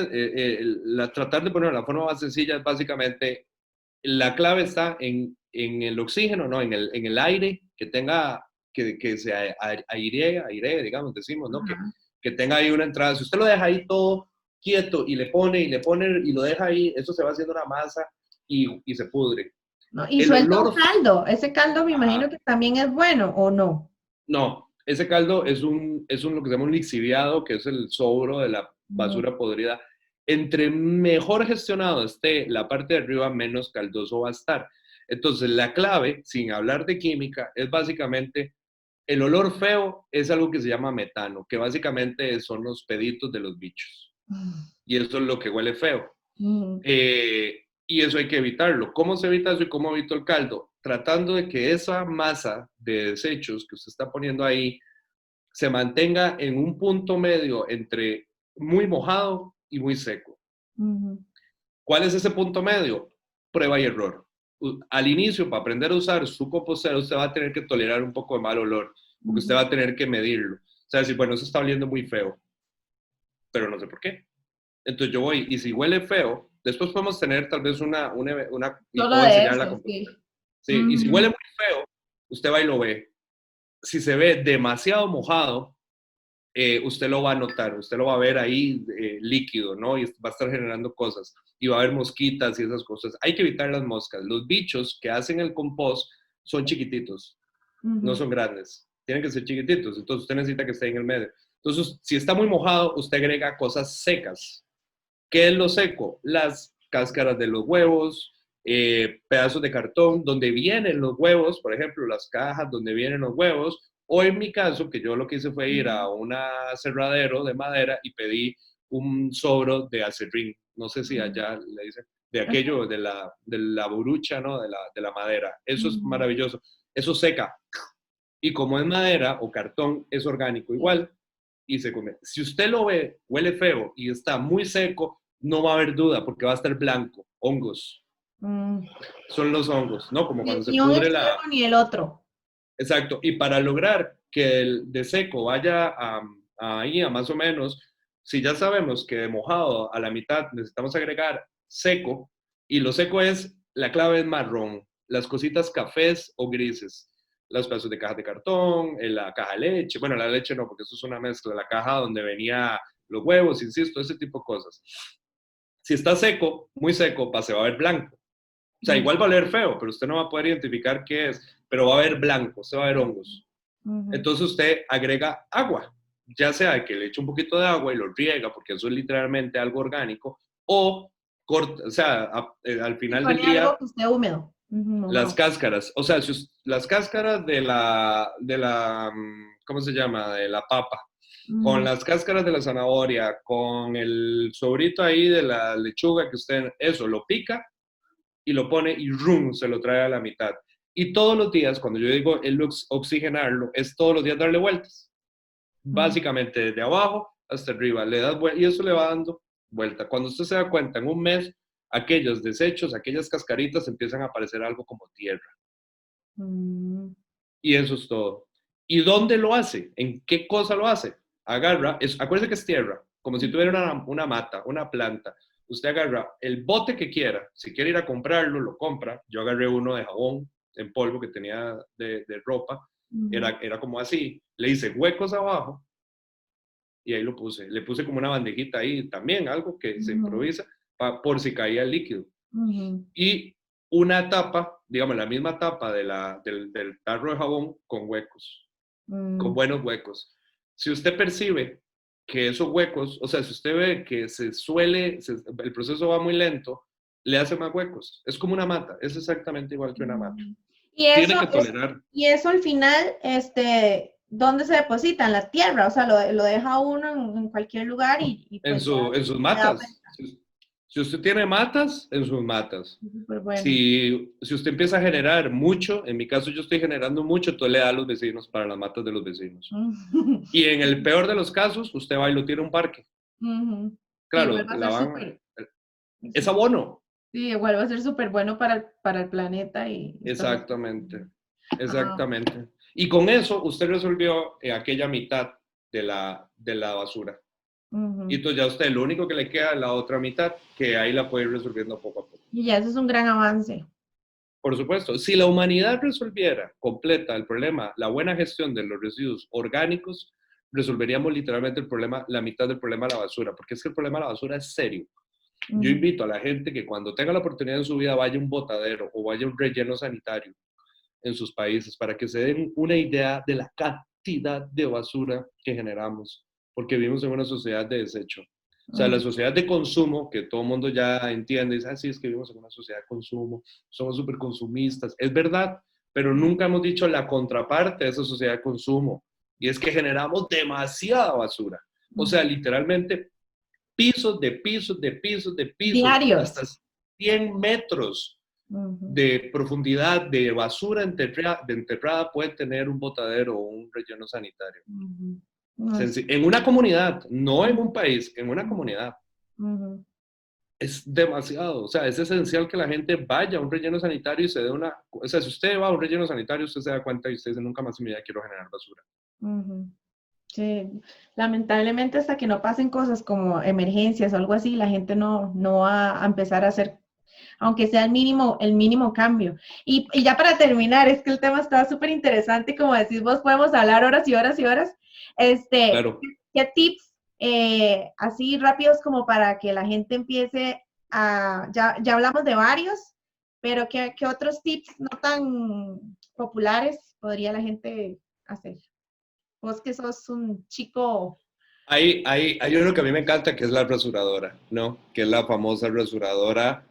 tratar de ponerlo de la forma más sencilla es básicamente, la clave está en el oxígeno, ¿no? En el aire, que se airee, digamos, decimos, ¿no? Ajá. Que tenga ahí una entrada. Si usted lo deja ahí todo quieto y le pone y lo deja ahí, eso se va haciendo una masa y se pudre. ¿No? Y El suelta un olor, caldo. Ese caldo me imagino ajá, que también es bueno, ¿o no? no, ese caldo es lo que se llama un lixiviado, que es el sobro de la Ujú. basura podrida. Entre mejor gestionado esté la parte de arriba, menos caldoso va a estar. Entonces, la clave, sin hablar de química, es básicamente el olor feo es algo que se llama metano, que básicamente son los peditos de los bichos. Y eso es lo que huele feo. Ujú. Y eso hay que evitarlo. ¿Cómo se evita eso y cómo evito el caldo? Tratando de que esa masa de desechos que usted está poniendo ahí se mantenga en un punto medio entre muy mojado y muy seco. Ujú. ¿Cuál es ese punto medio? Prueba y error. Al inicio, para aprender a usar su compostera, usted va a tener que tolerar un poco de mal olor, porque usted va Ujú. a tener que medirlo. O sea, decir, bueno, eso está oliendo muy feo, pero no sé por qué. Entonces yo voy, y si huele feo, después podemos tener tal vez y Solo puedo de enseñar la eso, compostera. sí. Sí, y si Ujú. huele muy feo, usted va y lo ve. Si se ve demasiado mojado, usted lo va a notar, usted lo va a ver ahí líquido, ¿no? Y va a estar generando cosas. Y va a haber mosquitas y esas cosas. Hay que evitar las moscas. Los bichos que hacen el compost son chiquititos, no Ujú. son grandes. Tienen que ser chiquititos. Entonces usted necesita que esté en el medio. Entonces, si está muy mojado, usted agrega cosas secas. ¿Qué es lo seco? Las cáscaras de los huevos, pedazos de cartón donde vienen los huevos, por ejemplo, las cajas donde vienen los huevos, o en mi caso, que yo lo que hice fue ir a un aserradero de madera y pedí un sobro de acerrín, no sé si Ujú. allá le dicen, de Ajá. aquello, de la burucha, ¿no? De la madera. Eso es Ujú. maravilloso. Eso seca. Y como es madera o cartón, es orgánico igual y se come. Si usted lo ve, huele feo y está muy seco, no va a haber duda porque va a estar blanco. Hongos. Mm. Son los hongos, ¿no? Como cuando se Ni un pudre extremo la... ni el otro. Exacto. Y para lograr que el de seco vaya ahí a más o menos, si ya sabemos que de mojado a la mitad necesitamos agregar seco, y lo seco es, la clave es marrón, las cositas cafés o grises, los pedazos de caja de cartón, la caja de leche, bueno, la leche no, porque eso es una mezcla, la caja donde venía los huevos, insisto, ese tipo de cosas. Si está seco, muy seco, se va a ver blanco. O sea, igual va a oler feo, pero usted no va a poder identificar qué es, pero va a ver blanco, usted va a ver hongos. Ujú. Entonces usted agrega agua, ya sea que le eche un poquito de agua y lo riega, porque eso es literalmente algo orgánico, o corta, o sea, al Y final del pone algo día, que esté húmedo. Las cáscaras, o sea, las cáscaras ¿cómo se llama? De la papa, con las cáscaras de la zanahoria, con el sobrito ahí de la lechuga que usted, eso, lo pica y lo pone y ¡rum! Se lo trae a la mitad. Y todos los días, cuando yo digo oxigenarlo, es todos los días darle vueltas. Básicamente desde abajo hasta arriba, le das vuelta y eso le va dando vuelta. Cuando usted se da cuenta, en un mes, aquellos desechos, aquellas cascaritas empiezan a aparecer algo como tierra. Y eso es todo. ¿Y dónde lo hace? ¿En qué cosa lo hace? Agarra, acuérdese que es tierra, como si tuviera una mata, una planta. Usted agarra el bote que quiera, si quiere ir a comprarlo, lo compra. Yo agarré uno de jabón en polvo que tenía de ropa, era como así, le hice huecos abajo y ahí lo puse. Le puse como una bandejita ahí también, algo que se improvisa por si caía el líquido. Y una tapa, digamos, la misma tapa del tarro de jabón con huecos, con buenos huecos. Si usted percibe que esos huecos, o sea, si usted ve que el proceso va muy lento, le hace más huecos. Es como una mata, es exactamente igual que una mata. Y eso, tiene que tolerar. Y eso al final, ¿dónde se deposita? En la tierra, o sea, lo deja uno en cualquier lugar y pues, en sus matas. Si usted tiene matas, en sus matas. Bueno. Si usted empieza a generar mucho, en mi caso yo estoy generando mucho, entonces le da a los vecinos para las matas de los vecinos. Y en el peor de los casos, usted va y lo tira a un parque. Claro, es abono. Sí, igual va a ser súper bueno para el planeta. Exactamente, exactamente. Y con eso usted resolvió aquella mitad de la basura. Y entonces ya a usted lo único que le queda es la otra mitad, que ahí la puede ir resolviendo poco a poco. Y ya eso es un gran avance. Por supuesto, si la humanidad resolviera completa el problema, la buena gestión de los residuos orgánicos, resolveríamos literalmente el problema, la mitad del problema de la basura, porque es que el problema de la basura es serio. Yo invito a la gente que cuando tenga la oportunidad en su vida vaya a un botadero o vaya a un relleno sanitario en sus países para que se den una idea de la cantidad de basura que generamos, porque vivimos en una sociedad de desecho. O sea, la sociedad de consumo, que todo el mundo ya entiende, dice, sí, es que vivimos en una sociedad de consumo, somos súper consumistas. Es verdad, pero nunca hemos dicho la contraparte de esa sociedad de consumo, y es que generamos demasiada basura. O sea, literalmente pisos de pisos de pisos de pisos. Diarios. Hasta 100 metros de profundidad de basura enterrada puede tener un botadero o un relleno sanitario. En una comunidad, no en un país, en una comunidad. Es demasiado, o sea, es esencial que la gente vaya a un relleno sanitario y se dé una, o sea, si usted va a un relleno sanitario, usted se da cuenta y usted dice, nunca más en mi vida quiero generar basura. Sí, lamentablemente hasta que no pasen cosas como emergencias o algo así, la gente no va a empezar a hacer, aunque sea el mínimo cambio. Y ya para terminar, es que el tema está súper interesante, como decís vos, podemos hablar horas y horas y horas. Claro. ¿Qué tips así rápidos como para que la gente empiece ya hablamos de varios, pero ¿qué otros tips no tan populares podría la gente hacer? Vos que sos un chico... Hay uno que a mí me encanta, que es la rasuradora, ¿no? Que es la famosa rasuradora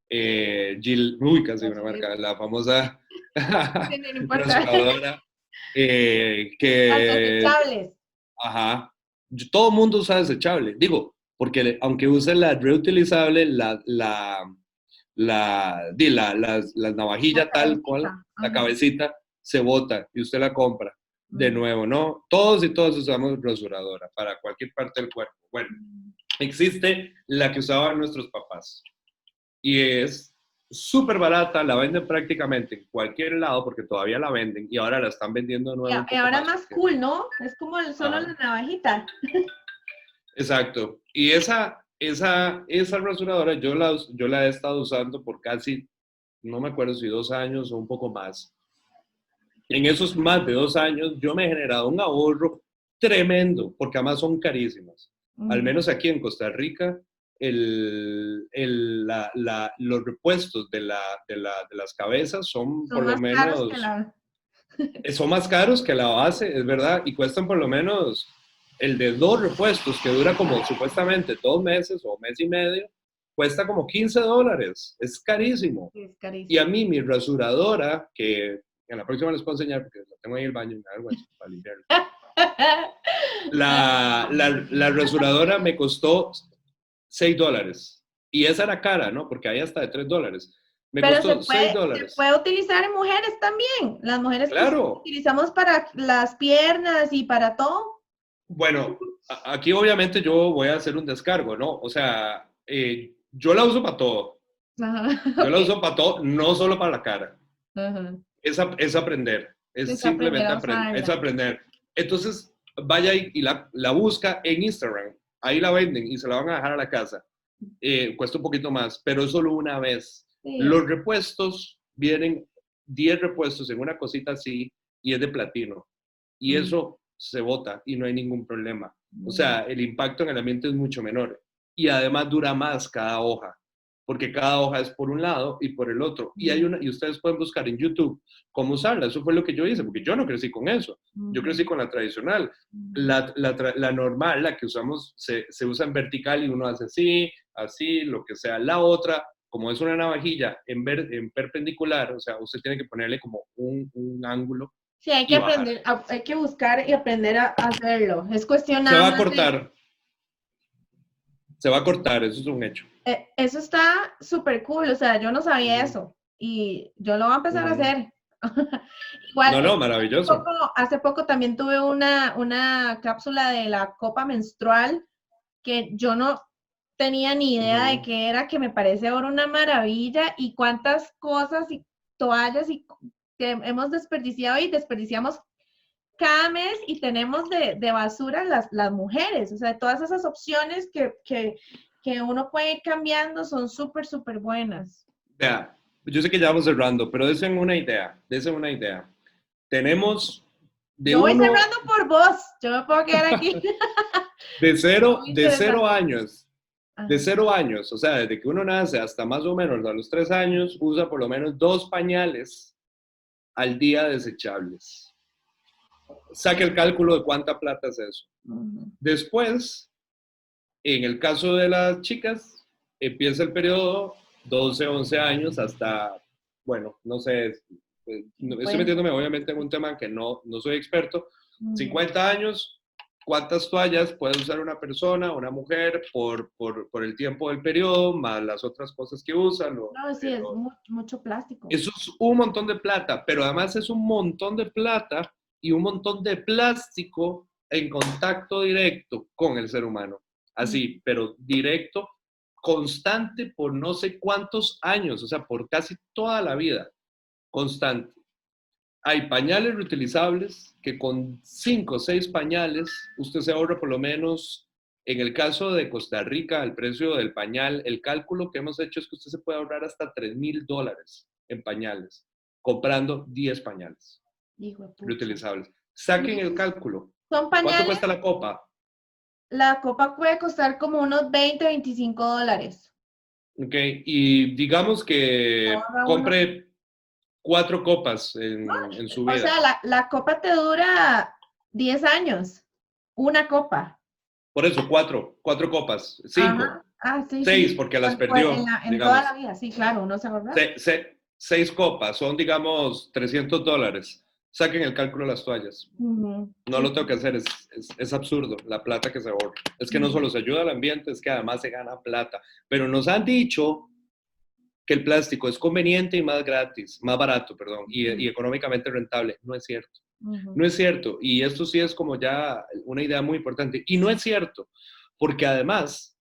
casi una marca, la famosa rasuradora que... Las desechables. Ajá. Todo el mundo usa desechable. Digo, porque aunque use la reutilizable, las navajillas tal cual, la cabecita, se bota y usted la compra. De nuevo, ¿no? Todos y todas usamos rasuradora para cualquier parte del cuerpo. Bueno, existe la que usaban nuestros papás y es súper barata, la venden prácticamente en cualquier lado porque todavía la venden y ahora la están vendiendo de nuevo. Y ahora más cool, ¿no? Es como solo la navajita. Exacto. Y esa rasuradora yo la he estado usando por casi, no me acuerdo si 2 años o un poco más. En esos más de 2 años yo me he generado un ahorro tremendo, porque además son carísimas. Al menos aquí en Costa Rica, los repuestos de las cabezas son por lo menos... Son más caros que la base, es verdad, y cuestan por lo menos el de 2 repuestos, que dura como supuestamente 2 meses o mes y medio, cuesta como $15. Es carísimo. Sí, es carísimo. Y a mí, mi rasuradora, que en la próxima les puedo enseñar porque la tengo ahí en el baño y me da vergüenza para limpiarla. La rasuradora me costó $6. Y esa era cara, ¿no? Porque hay hasta de $3. Me Pero costó se $6. puede utilizar en mujeres también. Las mujeres pues, Claro. utilizamos para las piernas y para todo. Bueno, aquí obviamente yo voy a hacer un descargo, ¿no? O sea, yo la uso para todo. Ajá, Yo la ok. uso para todo, no solo para la cara. Ajá. Es aprender. Es Es aprender simplemente a aprender. Es usarla. aprender. Entonces, vaya y la busca en Instagram. Ahí la venden y se la van a dejar a la casa. Cuesta un poquito más, pero es solo una vez. Sí. Los repuestos vienen 10 repuestos en una cosita así y es de platino. Y eso se bota y no hay ningún problema. O sea, el impacto en el ambiente es mucho menor. Y además dura más cada hoja, porque cada hoja es por un lado y por el otro. Y ustedes pueden buscar en YouTube cómo usarla. Eso fue lo que yo hice, porque yo no crecí con eso. Yo crecí con la tradicional. La normal, la que usamos, se usa en vertical y uno hace así, así, lo que sea. La otra, como es una navajilla en perpendicular, o sea, usted tiene que ponerle como un ángulo. Sí, hay que aprender, hay que buscar y aprender a hacerlo. Es cuestión Se nada va a más cortar. Se va a cortar, eso es un hecho. eso está súper cool, o sea, yo no sabía eso y yo lo voy a empezar a hacer. Igual, No, maravilloso. hace poco también tuve una cápsula de la copa menstrual que yo no tenía ni idea de qué era, que me parece ahora una maravilla y cuántas cosas y toallas y que hemos desperdiciado y desperdiciamos cada mes y tenemos de basura las mujeres. O sea, todas esas opciones que uno puede ir cambiando son súper, súper buenas. Vea, yo sé que ya vamos cerrando, pero desen una idea, Tenemos Yo voy cerrando por vos, yo me puedo quedar aquí. de Muy 0 años, de Ajá. 0 años, o sea, desde que uno nace hasta más o menos a los 3 años, usa por lo menos 2 pañales al día desechables. Saque el cálculo de cuánta plata es eso. Después, en el caso de las chicas, empieza el periodo 12, 11 años hasta, bueno, no sé, estoy metiéndome obviamente en un tema que no soy experto, 50 años, ¿cuántas toallas puede usar una persona, una mujer, por el tiempo del periodo, más las otras cosas que usan? No, sí, es mucho plástico. Eso es un montón de plata, pero además es un montón de plata y un montón de plástico en contacto directo con el ser humano. Así, pero directo, constante por no sé cuántos años, o sea, por casi toda la vida, constante. Hay pañales reutilizables que con 5 o 6 pañales usted se ahorra por lo menos, en el caso de Costa Rica, el precio del pañal, el cálculo que hemos hecho es que usted se puede ahorrar hasta $3,000 en pañales, comprando 10 pañales reutilizables. Saquen el cálculo. ¿Son pañales? ¿Cuánto cuesta la copa? La copa puede costar como unos $20, $25. Ok, y digamos que compre 4 copas en su vida. O sea, la copa te dura 10 años. Una copa. Por eso, 4 copas. 5. Sí, 6 sí. porque las perdió. En toda la vida, sí, claro, uno se ahorra. 6 copas, son digamos $300. Saquen el cálculo de las toallas. No lo tengo que hacer, es absurdo la plata que se ahorra. Es que no solo se ayuda al ambiente, es que además se gana plata. Pero nos han dicho que el plástico es conveniente y más barato, perdón, y económicamente rentable. No es cierto. No es cierto. Y esto sí es como ya una idea muy importante. Y no es cierto, porque además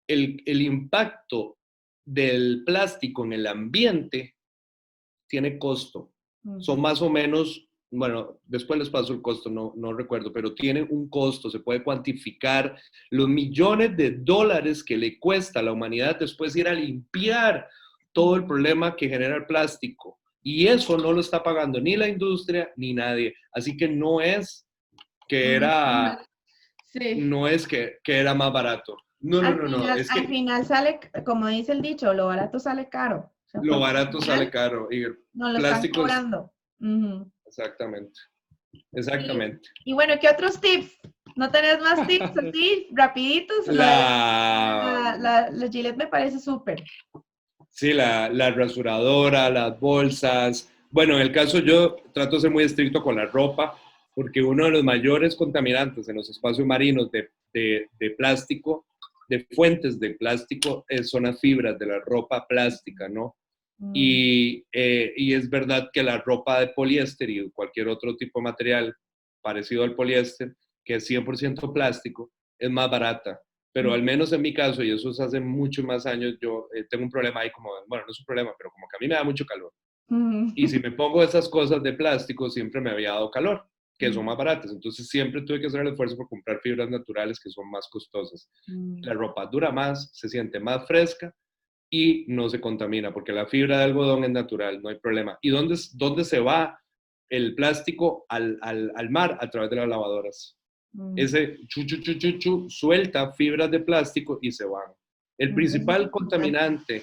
el impacto del plástico en el ambiente tiene costo. Son más o menos, bueno, después les paso el costo, no recuerdo, pero tiene un costo, se puede cuantificar los millones de dólares que le cuesta a la humanidad después ir a limpiar todo el problema que genera el plástico. Y eso no lo está pagando ni la industria ni nadie. Así que no es que era, no es que era más barato. No. Es que al final sale, como dice el dicho, lo barato sale caro. O sea, lo barato sale caro y el no lo plástico están cobrando. Exactamente. Y bueno, ¿qué otros tips ¿No tenés más tips así, rapiditos? La Gillette me parece súper. Sí, la rasuradora, las bolsas. Bueno, en el caso yo trato de ser muy estricto con la ropa, porque uno de los mayores contaminantes en los espacios marinos de plástico, de fuentes de plástico, son las fibras de la ropa plástica, ¿no? Mm, Y es verdad que la ropa de poliéster y cualquier otro tipo de material parecido al poliéster, que es 100% plástico, es más barata. Pero mm, al menos en mi caso, y eso es hace muchos más años, yo tengo un problema ahí como, bueno, no es un problema, pero como que a mí me da mucho calor. Y si mm, me pongo esas cosas de plástico, siempre me había dado calor, que son mm, más baratas. Entonces siempre tuve que hacer el esfuerzo por comprar fibras naturales que son más costosas. mm, La ropa dura más, se siente más fresca y no se contamina, porque la fibra de algodón es natural, no hay problema. ¿Y dónde se va el plástico al mar? A través de las lavadoras. mm, Ese chu, suelta fibras de plástico y se van. El Eso es principal importante. contaminante,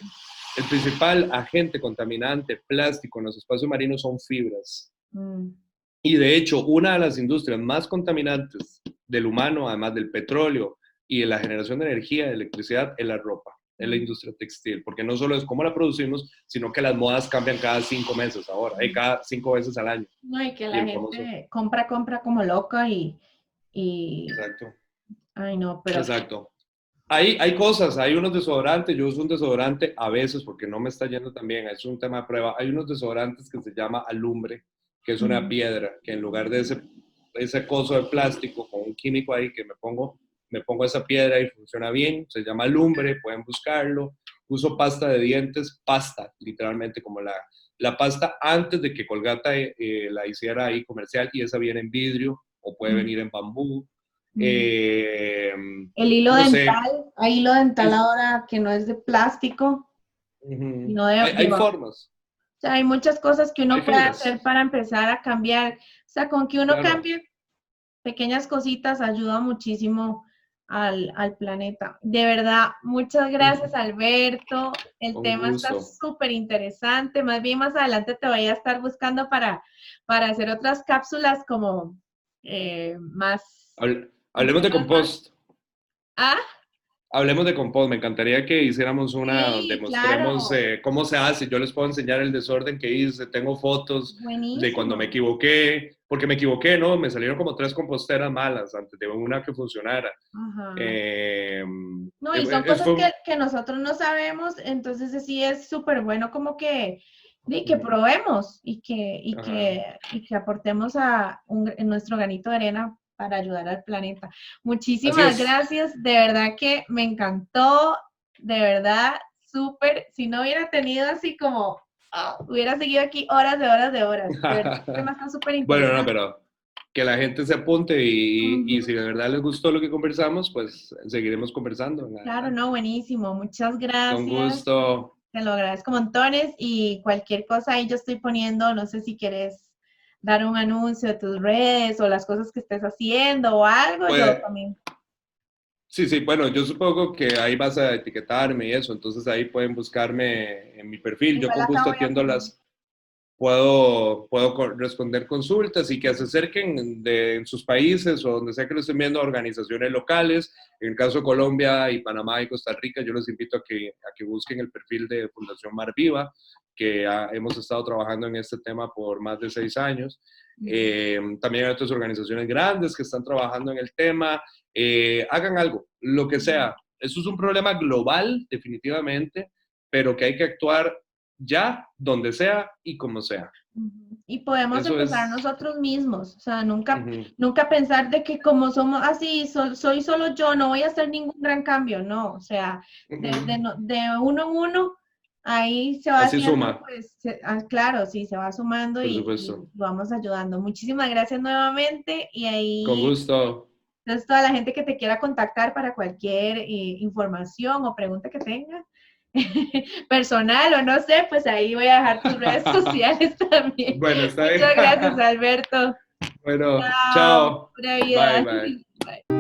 el principal agente contaminante plástico en los espacios marinos son fibras. Mm, Y de hecho, una de las industrias más contaminantes del humano, además del petróleo y de la generación de energía, de electricidad, es la ropa, es la mm, industria textil, porque no solo es cómo la producimos, sino que las modas cambian cada 5 meses ahora, mm. cada 5 veces al año. No, y que Y la el famoso, gente compra como loca y, exacto, ay no, pero, exacto. Hay cosas, hay unos desodorantes, yo uso un desodorante a veces porque no me está yendo tan bien, es un tema de prueba. Hay unos desodorantes que se llama alumbre, que es una mm, piedra, que en lugar de ese coso de plástico con un químico ahí que me pongo esa piedra y funciona bien, se llama alumbre, pueden buscarlo. Uso pasta de dientes, pasta, literalmente como la pasta antes de que Colgata la hiciera ahí comercial, y esa viene en vidrio o puede mm, venir en bambú. mm. Eh, El hilo no sé, dental, hay hilo dental es, ahora que no es de plástico, ujú. sino Hay formas, o sea, hay muchas cosas que hay uno puede hacer fibras, para empezar a cambiar. O sea, con que uno claro. cambie pequeñas cositas ayuda muchísimo al planeta. De verdad, muchas gracias, Ujú. Alberto. El Con tema está gusto. súper interesante. Más bien más adelante te voy a estar buscando para hacer otras cápsulas como más, con Hablemos de temas más. compost. Ah, Hablemos de compost. Me encantaría que hiciéramos una donde sí, mostremos claro. cómo se hace. Yo les puedo enseñar el desorden que hice. Tengo fotos de cuando me Buenísimo. equivoqué, porque me equivoqué, ¿no? Me salieron como 3 composteras malas antes de una que funcionara. Ajá. Eh, No, y son cosas fue, que nosotros no sabemos, entonces sí es súper bueno como que ujú, probemos ajá. y que aportemos en nuestro granito de arena para ayudar al planeta. Así Muchísimas es. gracias, de verdad que me encantó, de verdad, súper. Si no hubiera tenido así como, hubiera seguido aquí horas de horas de horas. De verdad, el tema está súper Bueno, no, interesante. pero que la gente se apunte y Ujú. si de verdad les gustó lo que conversamos, pues seguiremos conversando en Claro, adelante. no, buenísimo. Muchas Con gracias. gusto. Te lo agradezco montones y cualquier cosa ahí yo estoy poniendo, no sé si quieres dar un anuncio de tus redes o las cosas que estés haciendo o algo, yo Pues también. sí, sí, bueno, yo supongo que ahí vas a etiquetarme y eso, entonces ahí pueden buscarme en mi perfil. Yo Igual con acá gusto voy a atiendo poner. puedo responder consultas y que se acerquen en sus países o donde sea que lo estén viendo a organizaciones locales. En el caso de Colombia y Panamá y Costa Rica, yo les invito a que busquen el perfil de Fundación Mar Viva, que hemos estado trabajando en este tema por más de 6 años. También hay otras organizaciones grandes que están trabajando en el tema. Hagan algo, lo que sea. Eso es un problema global, definitivamente, pero que hay que actuar ya, donde sea y como sea. Y podemos Eso empezar es. nosotros mismos, o sea, Ujú, nunca pensar de que como somos así, soy solo yo, no voy a hacer ningún gran cambio, no, o sea, ujú. de uno en uno, ahí se va Así haciendo, suma, pues, claro, sí, se va sumando por y supuesto. vamos ayudando. Muchísimas gracias nuevamente y Con ahí, gusto. entonces, toda la gente que te quiera contactar para cualquier información o pregunta que tenga, personal o no sé, pues ahí voy a dejar tus redes sociales también. Bueno, está bien. Muchas gracias, Alberto. Bueno, Chao. chao. Pura Bye, vida. bye. Bye.